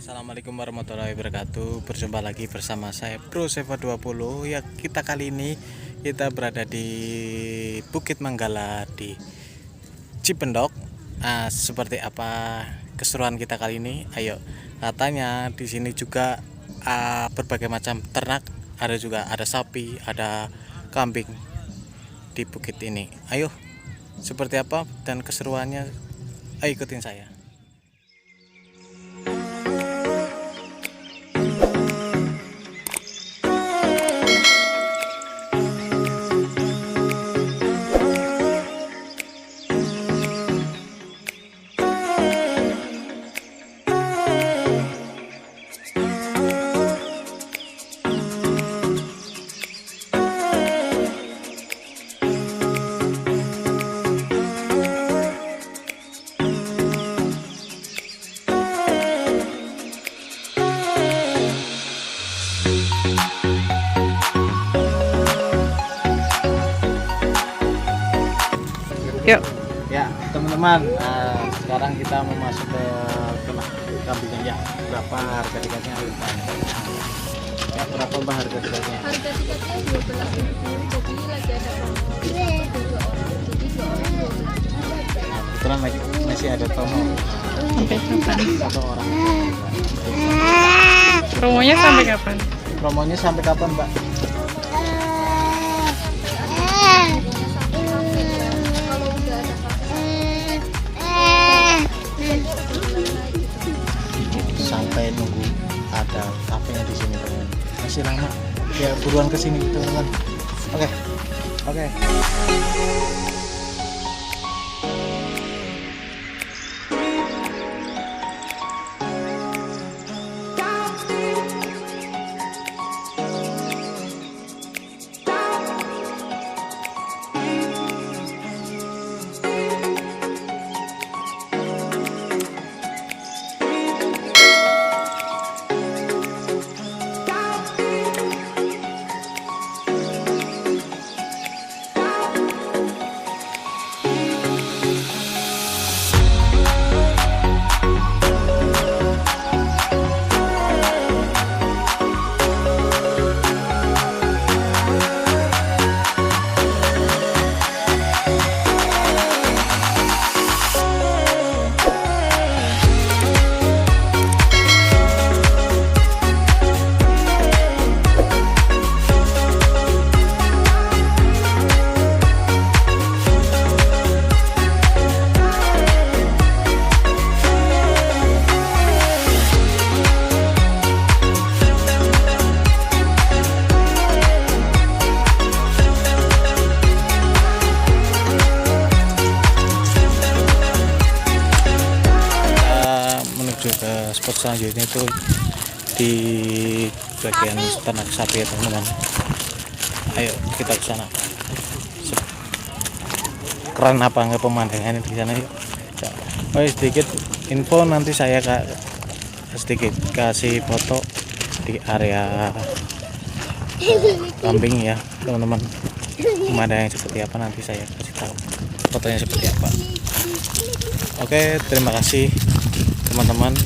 Assalamualaikum warahmatullahi wabarakatuh. Berjumpa lagi bersama saya Bro Seva 20. Ya, kita kali ini kita berada di Bukit Manggala di Cipendok. Seperti apa keseruan kita kali ini? Ayo, katanya di sini juga berbagai macam ternak, ada sapi, ada kambing di bukit ini. Ayo, seperti apa dan keseruannya? Ayo ikutin saya. Yuk. Ya teman-teman, sekarang kita mau masuk ke ternak kambingnya. Ya, berapa harga tiketnya? Ya, berapa mbak harga tiketnya? Harga tiketnya 12.000, jadi lagi ada promo 2 orang, jadi 2 orang 12. Nah, kebetulan masih ada promo Sampai kapan? 1 orang. Promonya sampai kapan? Promonya sampai kapan mbak? Kalau udah ada Sampai nunggu ada kafenya di sini teman. Masih lama. Ya buruan ke sini teman-teman. Oke. Menuju ke spot selanjutnya itu di bagian ternak sapi ya teman-teman. Ayo kita ke sana. Keren apa enggak pemandangannya di sana yuk. Sedikit info, nanti saya sedikit kasih foto di area kambing ya teman-teman. Pemandangan seperti apa nanti saya kasih tahu fotonya seperti apa. Oke, terima kasih teman-teman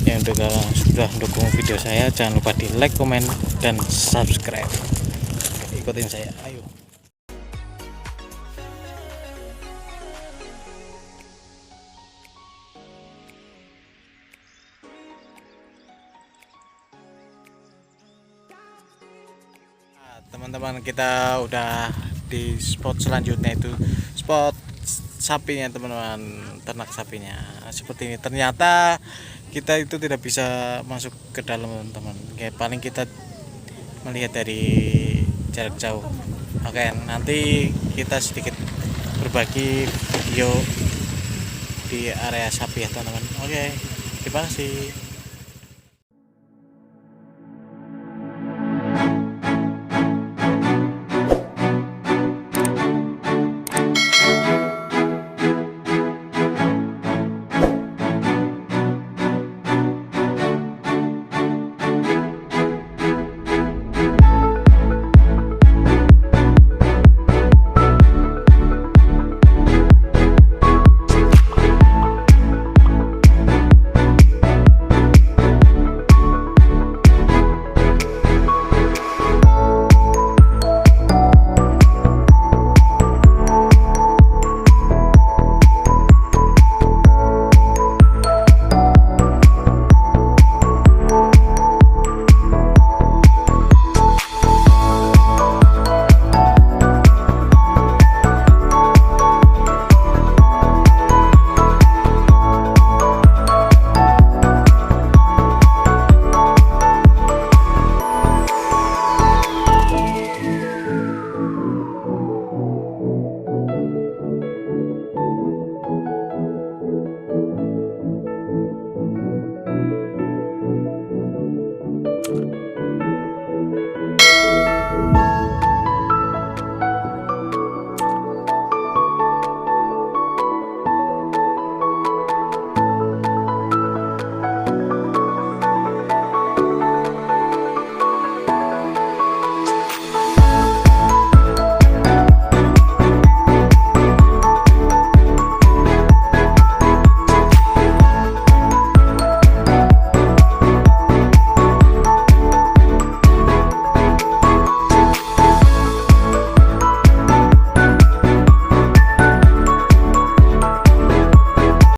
yang sudah mendukung video saya. Jangan lupa di like, komen, dan subscribe. Ikutin saya, ayo. Teman-teman, kita udah di spot selanjutnya, itu spot sapinya teman-teman, ternak sapinya seperti ini. Ternyata kita itu tidak bisa masuk ke dalam teman-teman, kayak paling kita melihat dari jarak jauh. Oke, nanti kita sedikit berbagi video di area sapi ya teman-teman. Oke, terima kasih.